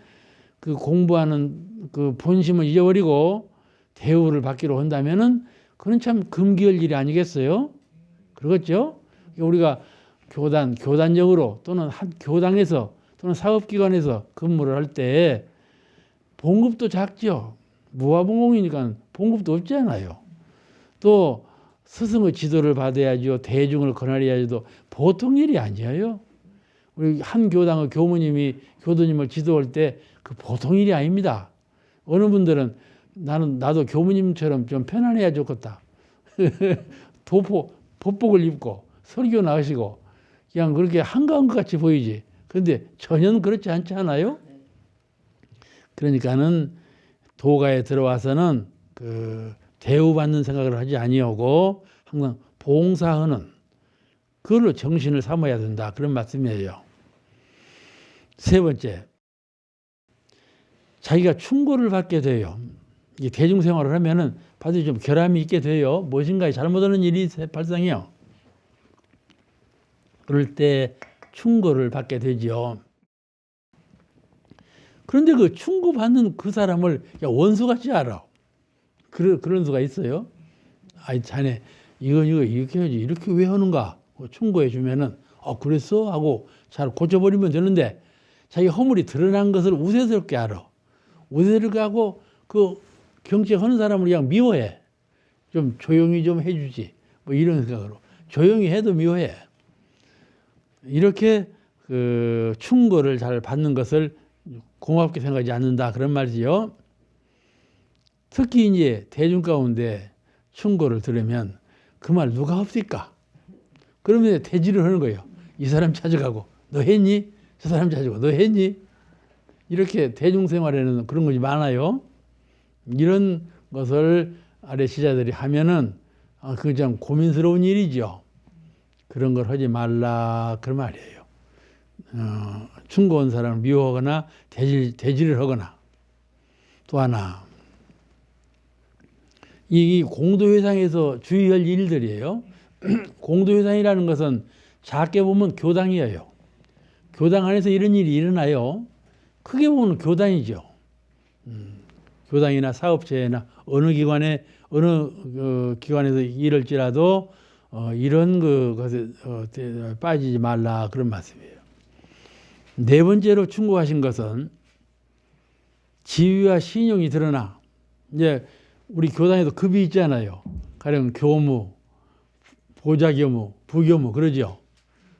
그 공부하는 그 본심을 잊어버리고 대우를 받기로 한다면은 그건 참 금기할 일이 아니겠어요? 그렇죠? 우리가 교단적으로 또는 한 교당에서 또는 사업기관에서 근무를 할 때 봉급도 작죠. 무화봉공이니까 봉급도 없잖아요. 또 스승의 지도를 받아야죠. 대중을 권하려야지도 보통 일이 아니에요. 우리 한 교당의 교무님이 교도님을 지도할 때 그 보통 일이 아닙니다. 어느 분들은 나도 교무님처럼 좀 편안해야 좋겠다. 법복을 입고 설교 나가시고 그냥 그렇게 한가한 것 같이 보이지. 그런데 전혀 그렇지 않지 않아요? 그러니까는 도가에 들어와서는 그 대우받는 생각을 하지 아니하고 항상 봉사하는 그걸로 정신을 삼아야 된다. 그런 말씀이에요. 세 번째, 자기가 충고를 받게 돼요. 이 대중생활을 하면은 받을 좀 결함이 있게 돼요. 무엇인가에 잘못하는 일이 발생해요. 그럴 때 충고를 받게 되죠. 그런데 그 충고받는 그 사람을 원수같이 알아. 그런 수가 있어요. 아이, 자네, 이거 이렇게 해야지. 이렇게 왜 하는가? 충고해 주면은, 그랬어? 하고 잘 고쳐버리면 되는데, 자기 허물이 드러난 것을 우세스럽게 알아. 우세스럽게 하고, 그 경책하는 사람을 그냥 미워해. 좀 조용히 좀 해주지. 뭐 이런 생각으로. 조용히 해도 미워해. 이렇게 그 충고를 잘 받는 것을 고맙게 생각하지 않는다. 그런 말이지요. 특히 이제 대중 가운데 충고를 들으면 그 말 누가 없을까? 그러면 대지를 하는 거예요. 이 사람 찾아가고 너 했니? 저 사람 찾아가고 너 했니? 이렇게 대중생활에는 그런 것이 많아요. 이런 것을 아래 시자들이 하면은 그거 참 고민스러운 일이죠. 그런 걸 하지 말라 그런 말이에요. 충고한 사람을 미워하거나 대지를 하거나. 또 하나, 이 공도회상에서 주의할 일들이에요. 공도회상이라는 것은 작게 보면 교당이에요. 교당 안에서 이런 일이 일어나요. 크게 보면 교단이죠. 교당이나 사업체나 어느 기관에서 일할지라도 이런 것에 빠지지 말라 그런 말씀이에요. 네 번째로 충고하신 것은 지위와 신용이 드러나. 이제 우리 교단에도 급이 있잖아요. 가령 교무, 보좌교무, 부교무 그러죠.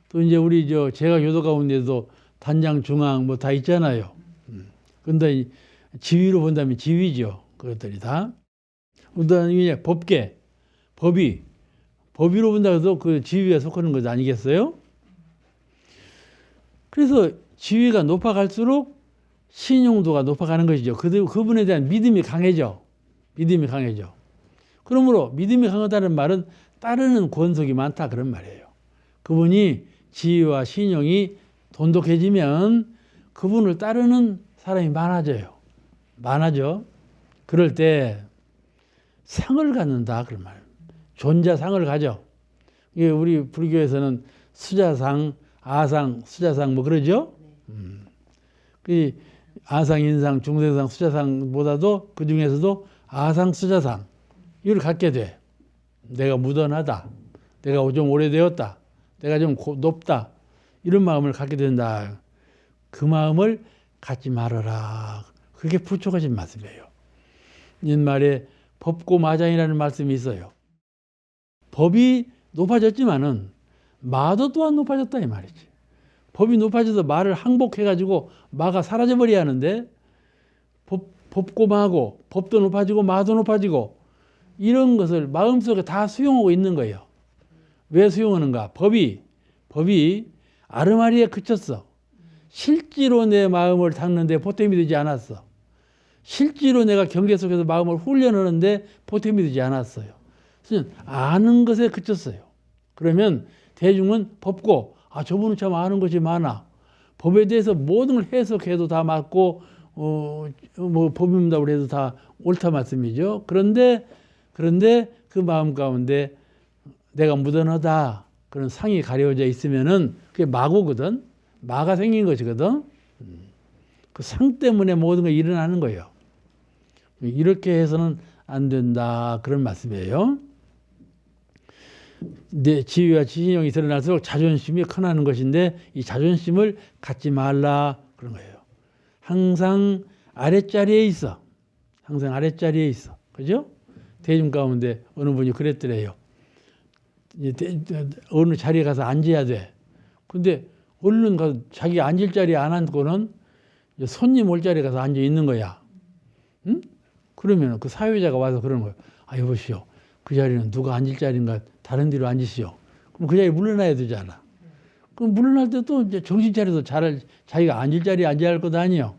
또 이제 우리 제가 교도 가운데도 단장, 중앙 뭐 다 있잖아요. 그런데 지위로 본다면 지위죠. 그것들이 다. 그다음에 법위로 본다고 해도 그 지위에 속하는 것 아니겠어요? 그래서 지위가 높아갈수록 신용도가 높아가는 것이죠. 그분에 대한 믿음이 강해져. 그러므로 믿음이 강하다는 말은 따르는 권속이 많다 그런 말이에요. 그분이 지위와 신용이 돈독해지면 그분을 따르는 사람이 많아져. 그럴 때 상을 갖는다 그런 말이에요. 존자상을 가져. 이게 우리 불교에서는 수자상, 아상, 수자상 뭐 그러죠? 그 아상, 인상, 중생상, 수자상보다도 그 중에서도 아상, 수자상 이걸 갖게 돼. 내가 무던하다. 내가 좀 오래되었다. 내가 좀 높다. 이런 마음을 갖게 된다. 그 마음을 갖지 말아라. 그게 부족하신 말씀이에요. 옛말에 법고 마장이라는 말씀이 있어요. 법이 높아졌지만은 마도 또한 높아졌다 이 말이지. 법이 높아져서 마를 항복해가지고 마가 사라져버려야 하는데 법고 마고, 법도 높아지고 마도 높아지고 이런 것을 마음속에 다 수용하고 있는 거예요. 왜 수용하는가? 법이 아르마리에 그쳤어. 실제로 내 마음을 닦는데 보탬이 되지 않았어. 실제로 내가 경계 속에서 마음을 훈련하는데 보탬이 되지 않았어요. 그래서 아는 것에 그쳤어요. 그러면 대중은 법고, 저분은 참 아는 것이 많아. 법에 대해서 모든 걸 해석해도 다 맞고, 뭐 법임답을 해도 다 옳다 말씀이죠. 그런데 그 마음 가운데 내가 무던하다 그런 상이 가려져 있으면은 그게 마고거든. 마가 생긴 것이거든. 그 상 때문에 모든 게 일어나는 거예요. 이렇게 해서는 안 된다 그런 말씀이에요. 내 지위와 지신형이 드러날수록 자존심이 커나는 것인데 이 자존심을 갖지 말라 그런 거예요. 항상 아랫자리에 있어. 항상 아랫자리에 있어. 그죠? 대중 가운데 어느 분이 그랬더래요. 어느 자리에 가서 앉아야 돼. 근데 얼른 가서 자기 앉을 자리에 안 앉고는 손님 올 자리에 가서 앉아 있는 거야. 응? 그러면 그 사회자가 와서 그러는 거예요. 여보시오. 그 자리는 누가 앉을 자리인가 다른 데로 앉으시오. 그럼 그 자리에 물러나야 되잖아. 그럼 물러날 때 또 이제 정신 차려서 자기가 앉을 자리에 앉아야 할 것도 아니에요.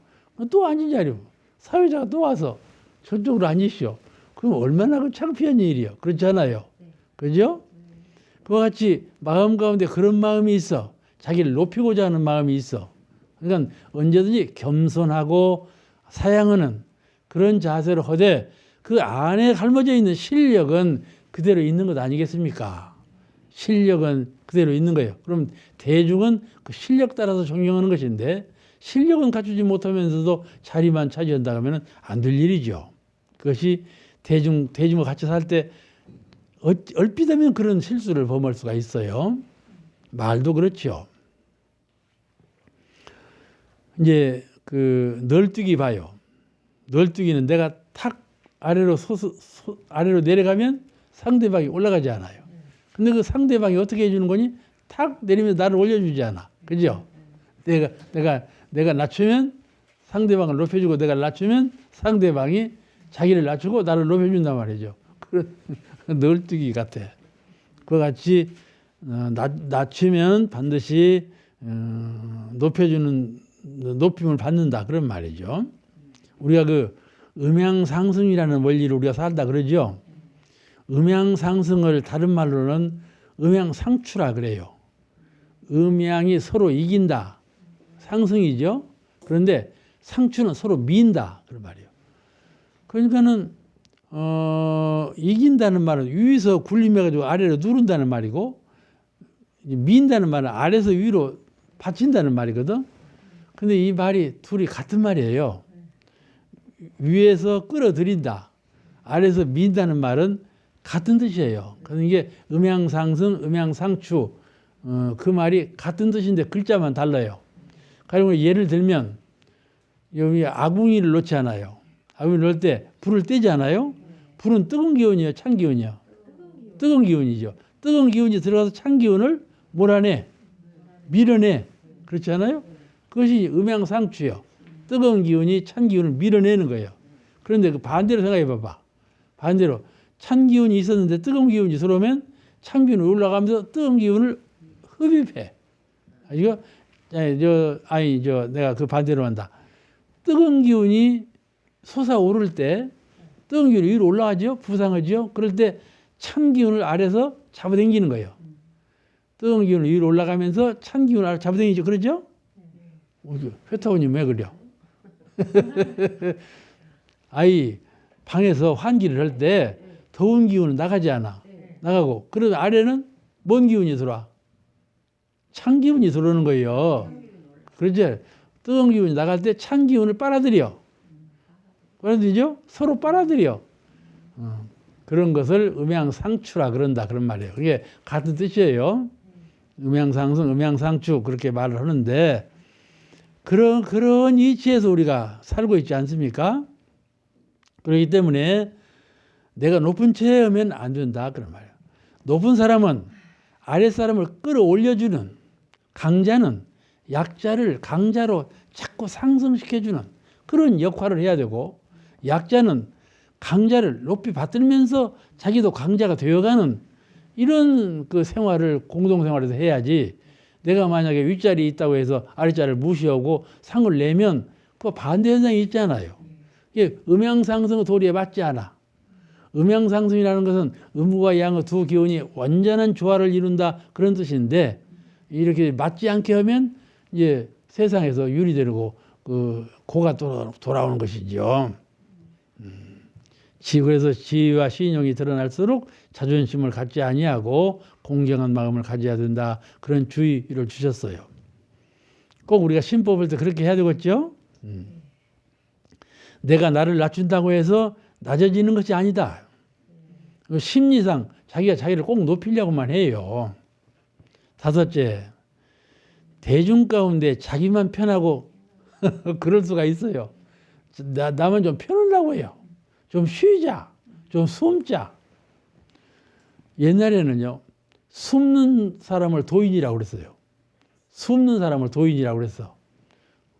또 앉은 자리로 사회자가 또 와서 저쪽으로 앉으시오. 그럼 얼마나 그 창피한 일이요. 그렇잖아요. 그죠? 그와 같이 마음 가운데 그런 마음이 있어. 자기를 높이고자 하는 마음이 있어. 그러니까 언제든지 겸손하고 사양하는 그런 자세로 하되 그 안에 갈머져 있는 실력은 그대로 있는 것 아니겠습니까? 실력은 그대로 있는 거예요. 그럼 대중은 그 실력 따라서 존경하는 것인데 실력은 갖추지 못하면서도 자리만 차지한다 하면 안 될 일이죠. 그것이 대중과 같이 살 때 얼핏 하면 그런 실수를 범할 수가 있어요. 말도 그렇죠. 이제 그 널뛰기 봐요. 널뛰기는 내가 탁 아래로 아래로 내려가면 상대방이 올라가지 않아요. 근데 그 상대방이 어떻게 해주는 거니? 탁 내리면 나를 올려주지 않아. 그죠? 내가 낮추면 상대방을 높여주고 내가 낮추면 상대방이 자기를 낮추고 나를 높여준단 말이죠. 널뛰기 같아. 그와 같이 낮추면 반드시 높임을 받는다 그런 말이죠. 우리가 그 음양상승이라는 원리를 우리가 살다 그러죠. 음양상승을 다른 말로는 음양상추라 그래요. 음양이 서로 이긴다. 상승이죠. 그런데 상추는 서로 민다 그런 말이에요. 그러니까는 이긴다는 말은 위에서 굴림해가지고 아래로 누른다는 말이고 민다는 말은 아래에서 위로 받친다는 말이거든. 근데 이 말이 둘이 같은 말이에요. 위에서 끌어들인다. 아래에서 민다는 말은 같은 뜻이에요. 그래서 이게 음양상승, 음양상추 그 말이 같은 뜻인데 글자만 달라요. 그리고 예를 들면 여기 아궁이를 놓지 않아요. 아궁이 놓을 때 불을 떼지 않아요? 불은 뜨거운 기운이에요? 찬 기운이요? 뜨거운 기운이죠. 뜨거운 기운이 들어가서 찬 기운을 몰아내, 밀어내. 그렇지 않아요? 그것이 음양상추요. 뜨거운 기운이 찬 기운을 밀어내는 거예요. 그런데 그 반대로 생각해 봐봐. 반대로 찬 기운이 있었는데 뜨거운 기운이 들어오면 찬 기운이 올라가면서 뜨거운 기운을 흡입해. 이거 내가 그 반대로 한다. 뜨거운 기운이 솟아오를 때 뜨거운 기운이 위로 올라가죠. 부상하죠. 그럴 때 찬 기운을 아래서 잡아당기는 거예요. 뜨거운 기운이 위로 올라가면서 찬 기운을 아래 잡아당기죠. 그러죠? 회타원님 왜 그래요? 방에서 환기를 할 때 더운 기운은 나가지 않아. 나가고. 그러면 아래는 뭔 기운이 들어와? 찬 기운이 들어오는 거예요. 그렇죠? 뜨거운 기운이 나갈 때 찬 기운을 빨아들여. 빨아들이죠? 서로 빨아들여. 그런 것을 음양상추라 그런다. 그런 말이에요. 그게 같은 뜻이에요. 음양상승, 음양상추 그렇게 말을 하는데 그런 이치에서 우리가 살고 있지 않습니까? 그렇기 때문에 내가 높은 채 하면 안 된다. 그런 말이에요. 높은 사람은 아랫사람을 끌어올려주는 강자는 약자를 강자로 자꾸 상승시켜주는 그런 역할을 해야 되고 약자는 강자를 높이 받들면서 자기도 강자가 되어가는 이런 그 생활을 공동생활에서 해야지, 내가 만약에 윗자리에 있다고 해서 아랫자리를 무시하고 상을 내면 그 반대 현상이 있잖아요. 이게 음양상승의 도리에 맞지 않아. 음양상승이라는 것은 음과 양의 두 기운이 완전한 조화를 이룬다 그런 뜻인데, 이렇게 맞지 않게 하면 이제 세상에서 유리되고 그 고가 돌아오는 것이죠. 그래서 지혜와 신용이 드러날수록 자존심을 갖지 아니하고 공경한 마음을 가져야 된다, 그런 주의를 주셨어요. 꼭 우리가 신법을 때 그렇게 해야 되겠죠. 내가 나를 낮춘다고 해서 낮아지는 것이 아니다. 심리상 자기가 자기를 꼭 높이려고만 해요. 다섯째, 대중 가운데 자기만 편하고 그럴 수가 있어요. 나만 좀 편하려고 해요. 좀 쉬자, 좀 숨자. 옛날에는요, 숨는 사람을 도인이라고 그랬어요. 숨는 사람을 도인이라고 그랬어.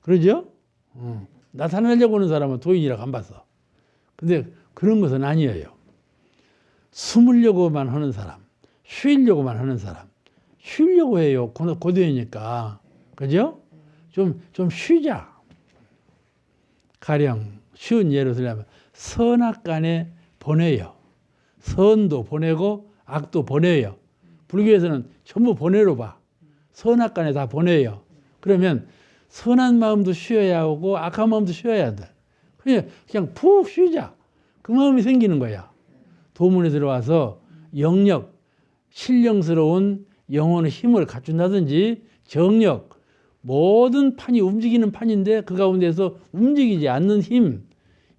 그러죠? 나타나려고 하는 사람은 도인이라고 안 봤어. 근데 그런 것은 아니에요. 숨으려고만 하는 사람, 쉬려고만 하는 사람, 쉬려고 해요. 고도이니까. 그죠? 좀 쉬자. 가령 쉬운 예로 들자면 선악간에 보내요. 선도 보내고 악도 보내요. 불교에서는 전부 보내로 봐. 선악간에 다 보내요. 그러면 선한 마음도 쉬어야 하고 악한 마음도 쉬어야 한다. 그냥 푹 쉬자. 그 마음이 생기는 거야. 도문에 들어와서 영력, 신령스러운 영혼의 힘을 갖춘다든지 정력, 모든 판이 움직이는 판인데 그 가운데서 움직이지 않는 힘,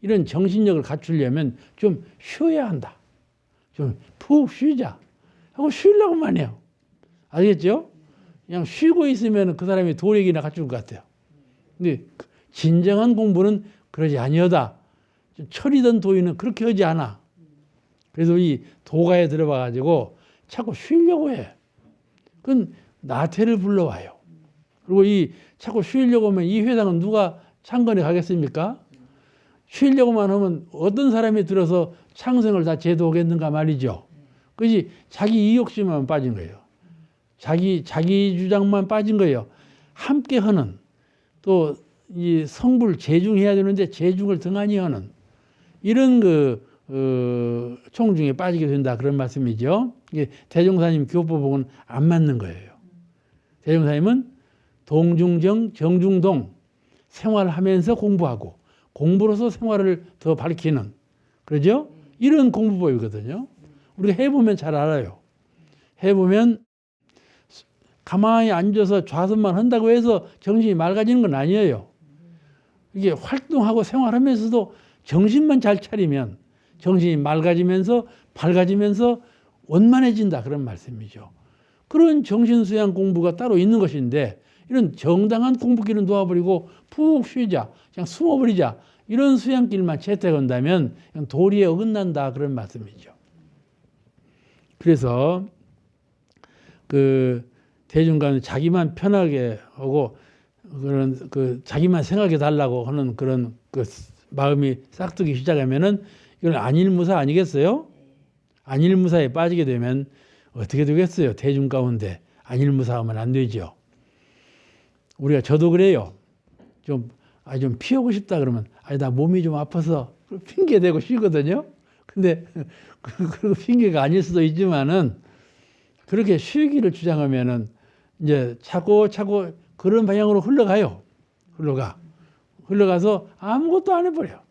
이런 정신력을 갖추려면 좀 쉬어야 한다. 좀 푹 쉬자 하고 쉬려고만 해요. 알겠죠? 그냥 쉬고 있으면 그 사람이 도력이나 갖출 것 같아요. 근데 진정한 공부는 그러지 아니하다. 철이든 도인은 그렇게 하지 않아. 그래서 이 도가에 들어가 가지고 자꾸 쉬려고 해. 그건 나태를 불러와요. 그리고 이 자꾸 쉬려고 하면 이 회당은 누가 창건에 가겠습니까? 쉬려고만 하면 어떤 사람이 들어서 창생을 다 제도하겠는가 말이죠. 그것이 자기 이욕심만 빠진 거예요. 자기 주장만 빠진 거예요. 함께 하는, 또 이 성불 재중해야 되는데 재중을 등한히 하는 이런 총중에 빠지게 된다, 그런 말씀이죠. 이게 대종사님 교법은 안 맞는 거예요. 대종사님은 동중정, 정중동, 생활하면서 공부하고 공부로서 생활을 더 밝히는, 그러죠? 이런 공부법이거든요. 우리가 해보면 잘 알아요. 해보면 가만히 앉아서 좌선만 한다고 해서 정신이 맑아지는 건 아니에요. 이게 활동하고 생활하면서도 정신만 잘 차리면 정신이 맑아지면서 밝아지면서 원만해진다, 그런 말씀이죠. 그런 정신수양 공부가 따로 있는 것인데, 이런 정당한 공부길은 놓아버리고 푹 쉬자, 그냥 숨어버리자, 이런 수양길만 채택한다면 도리에 어긋난다, 그런 말씀이죠. 그래서 그 대중간 자기만 편하게 하고 그런 자기만 생각해 달라고 하는 그런 마음이 싹트기 시작하면은 이건 안일무사 아니겠어요? 안일무사에 빠지게 되면 어떻게 되겠어요? 대중 가운데 안일무사하면 안 되죠. 우리가 저도 그래요. 좀 피하고 싶다 그러면 나 몸이 좀 아파서 핑계 대고 쉬거든요. 근데 그 핑계가 아닐 수도 있지만은 그렇게 쉬기를 주장하면은 이제 차고 그런 방향으로 흘러가서 아무것도 안 해버려.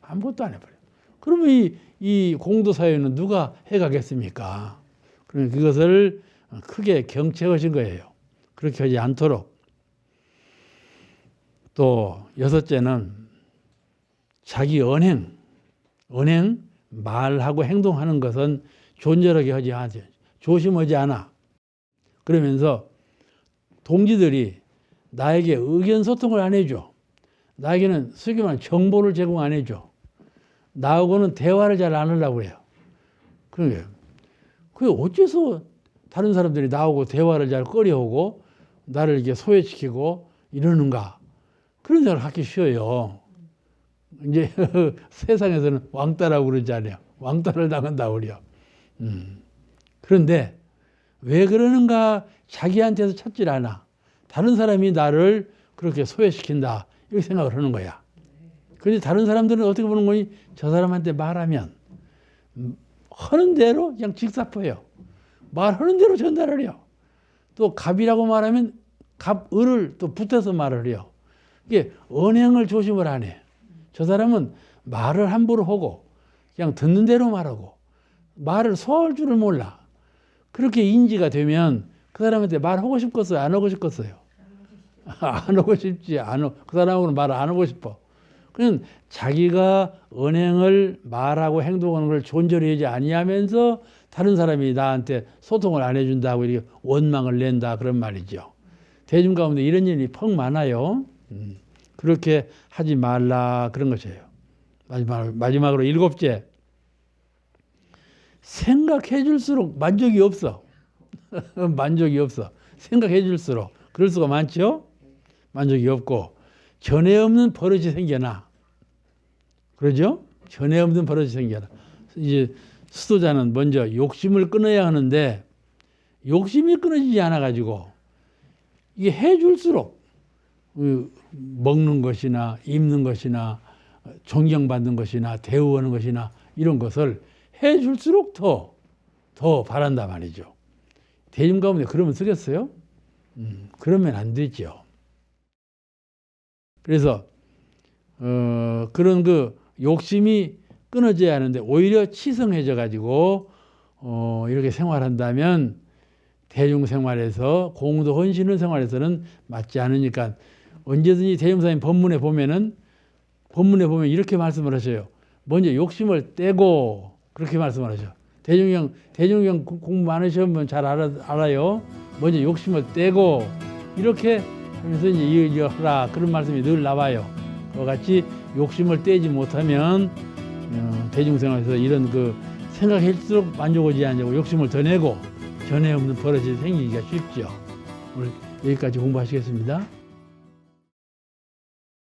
그러면 이 공도사회는 누가 해가겠습니까? 그러면 그것을 크게 경책하신 거예요. 그렇게 하지 않도록. 또 여섯째는 자기 언행, 말하고 행동하는 것은 존절하게 하지 않아. 조심하지 않아. 그러면서 동지들이 나에게 의견 소통을 안 해줘. 나에게는 쉽게 말하면 정보를 제공 안 해줘. 나하고는 대화를 잘 안 하려고 해요. 그러게 어째서 다른 사람들이 나하고 대화를 잘 꺼려하고 나를 이렇게 소외시키고 이러는가, 그런 생각을 하기 쉬워요. 이제 세상에서는 왕따라고 그러잖아요. 왕따를 당한다 그래요. 그런데 왜 그러는가 자기한테서 찾질 않아. 다른 사람이 나를 그렇게 소외시킨다 이렇게 생각을 하는 거야. 그런데 다른 사람들은 어떻게 보는 거니? 저 사람한테 말하면 하는 대로 그냥 직사포해요. 말하는 대로 전달을 해요. 또 갑이라고 말하면 갑, 을을 또 붙여서 말을 해요. 이게 언행을 조심을 안 해. 저 사람은 말을 함부로 하고 그냥 듣는 대로 말하고 말을 소화할 줄을 몰라. 그렇게 인지가 되면 그 사람한테 말하고 싶겠어요? 안 하고 싶겠어요? 안 하고 싶지. 그 사람하고는 말을 안 하고 싶어. 그냥 자기가 언행을 말하고 행동하는 걸 존재로 하지 아니하면서 다른 사람이 나한테 소통을 안 해준다고 이렇게 원망을 낸다 그런 말이죠. 대중 가운데 이런 일이 퍽 많아요. 그렇게 하지 말라 그런 것이에요. 마지막으로 7째. 생각해 줄수록 만족이 없어. 만족이 없어. 생각해 줄수록. 그럴 수가 많죠. 만족이 없고 전에 없는 버릇이 생겨나. 그러죠? 전에 없는 버릇이 생겨나. 이제 수도자는 먼저 욕심을 끊어야 하는데 욕심이 끊어지지 않아 가지고 이게 해줄수록 먹는 것이나 입는 것이나 존경받는 것이나 대우하는 것이나 이런 것을 해줄수록 더 바란단 말이죠. 대중 가운데 그러면 쓰겠어요? 그러면 안 되죠. 그래서 그런 그 욕심이 끊어져야 하는데 오히려 치성해져 가지고 이렇게 생활한다면 대중생활에서 공도 헌신의 생활에서는 맞지 않으니까 언제든지 대종사님 법문에 보면 이렇게 말씀을 하셔요. 먼저 욕심을 떼고 그렇게 말씀을 하셔. 대종경 공부 많으시면 잘 알아요. 먼저 욕심을 떼고 이렇게 하면서 이제 이어하라 그런 말씀이 늘 나와요. 그와 같이 욕심을 떼지 못하면 대중생활에서 이런 그 생각할수록 만족하지 않냐고 욕심을 더 내고 전에 없는 버릇이 생기기가 쉽죠. 오늘 여기까지 공부하시겠습니다.